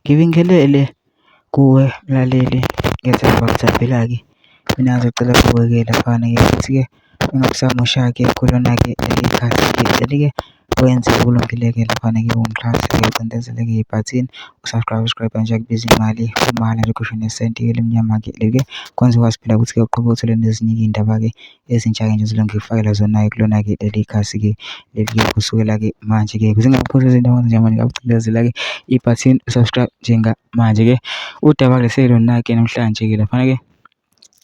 Ngibingelele kuwe mlaleli, ngiyethemba ukujabulela-ke. Mina ngizocela kuwe-ke laphana-ke ukuthi-ke ungakusamosha-ke kulona-ke leli khasi-ke leli-ke wenze okulungile-ke laphana-ke ungixhase-ke ucindezele-ke ibhathini usubscribe nje kubiza imali kumahhala nje ukhishwe nesenti-ke elimnyama-ke leli-ke kwenza ukwazi phela ukuthi-ke uqhubeke uthole nezinye iy'ndaba-ke ezintsha-ke nje ngifakela zona-ke kulona-ke leli khasi-ke leli-ke kusukela-ke manje-ke ukuze ngingakuphuzi izindaba njengamanje ngakucindezela-ke ibhathini subscribe njengamanje-ke. Udaba-ke selona-ke namhlanje-ke laphana-ke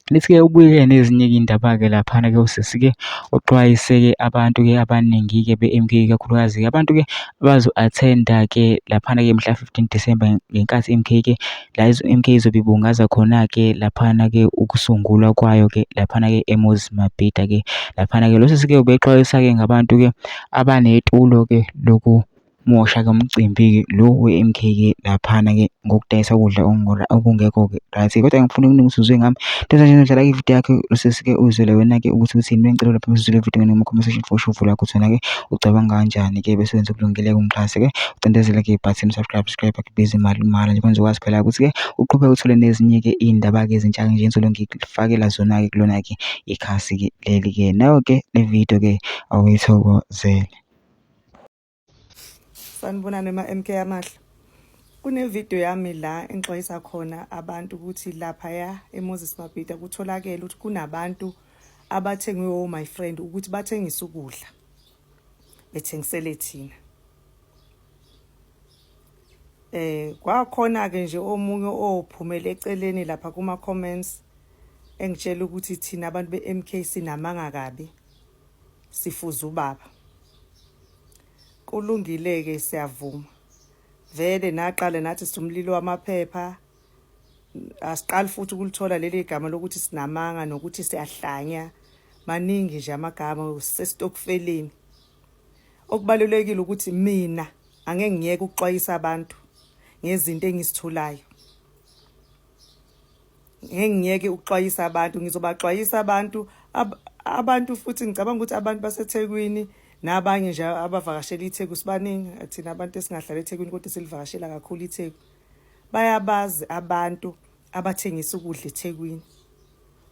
lithi-ke ubuye nezinye-ke iy'ndaba-ke laphana-ke usisi-ke uxwayise-ke abantu-ke abaningi-ke be-MK kakhulukazi-ke abantu-ke abazo-attenda-ke laphana-ke mhla 15 December ngenkathi MK-ke la MK izobe ibungaza khona-ke laphana-ke ukusungulwa kwayo-ke laphana-ke eMoses Mabhida-ke laphana-ke lo sisi-ke ubexwayisa-ke ngabantu-ke abanetulo-ke lokumosha-ke umcimbi-ke lo we-MK-ke laphana-ke ngokudayisa ukudla okungekho-ke right. Kodwa ngifuna ukuningi uzwe ngami njengoba ividiyo yakhe usisi-ke uzwele wena-ke ukuthi uthini. Bengicela lapha uzwele ividiyo noma-comment for usho uvula ukuthi wena-ke ucabanga kanjani-ke bese wenza okulungile-ke ungixhase-ke ucindezele-ke ibhathini subscribe kubiza imali kumahhala nje kwenza ukwazi phela ukuthi-ke uqhubeke uthole nezinye-ke iy'ndaba-ke ezintsha nje engizobe ngikufakela zona-ke kulona-ke ikhasi-ke leli-ke. Nayo-ke le video-ke awuyithokozele. Sanibonani ma-MK amahle. Kunevidiyo yami la engixwayisa khona abantu ukuthi laphaya eMoses Mabhida kutholakele ukuthi kunabantu abathengwe my friend ukuthi bathengise ukudla bethengisele thina. Kwakhona-ke nje omunye ophumele eceleni lapha kuma-comments engitshela ukuthi thina abantu be-MK sinamanga kabi sifuza ubaba. Kulungile-ke siyavuma. Vele naqala nathi simlilo wamaphepha asiqali futhi ukulithola leli gama lokuthi sinamanga nokuthi siyahlanya maningi nje amagama sesitokfeleni. Okubalulekile ukuthi mina angeke ngiyeke ukuxwayisa abantu ngezinto engizitholayo. Ngeke ngiyeke ukuxwayisa abantu, ngizobaxwayisa abantu futhi ngicabanga ukuthi abantu baseThekwini nabanye nje abavakashela iTheku sibaningi thina abantu esingahlala eThekwini kodwa silivakashela kakhulu iTheku. Bayabazi abantu abathengisa ukudla eThekwini.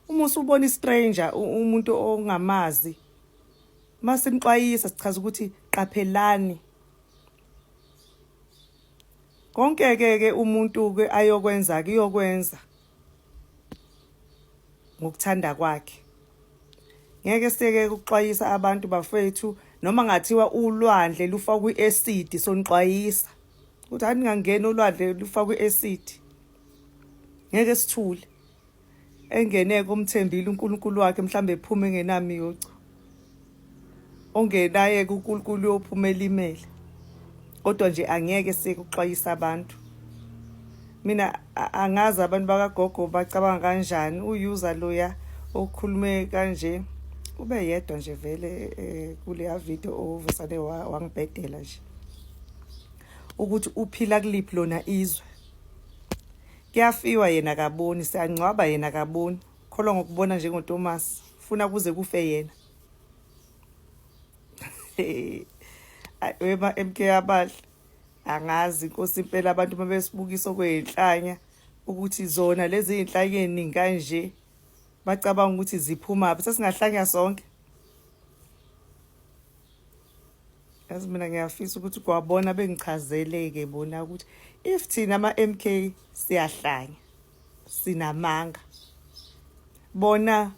Uma usubona istranger umuntu ongamazi masimxwayisa sichaza ukuthi qaphelani. Konke-ke umuntu-ke ayokwenza-ke uyokwenza ngokuthanda kwakhe. Ngeke sike ukuxwayisa abantu bafethu noma ngathiwa ulwandle lufakwe i-acid sonixwayisa ukuthi aningangena ulwandle lufakwe i-acid. Ngeke sithule engeneke umthembile uNkulunkulu wakhe mhlambe ephume engenamiyocu. Ongenaye kuNkulunkulu uyophuma elimele. Kodwa nje angeke sike ukuxwayisa abantu. Mina angazi abantu bakagogo bacabanga kanjani user loya okhulume kanje ube yedwa nje vele kule video ovusane wangibhedela nje ukuthi uphila kuliphi lona izwe. Kuyafiwa yena kaboni, siyangcwaba yena kaboni, kholwa ngokubona nje ngoThomas ufuna kuze kufe yena. Wema MK abahle angazi inkosi impela abantu mabesibukisa okwenhlanya ukuthi zona lezi inhlanya eningi kanje bacabanga ukuthi ziphuma phi sesingahlanya sonke. Yazi mina ngiyafisa ukuthi kwabona bengichazeleke bona ukuthi if thina ama-MK siyahlanya sinamanga bona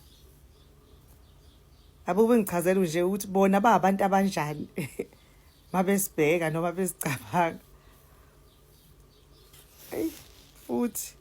abo bengichazela nje ukuthi bona bayabantu abanjani mabesibheka noma besicabanga. Futhi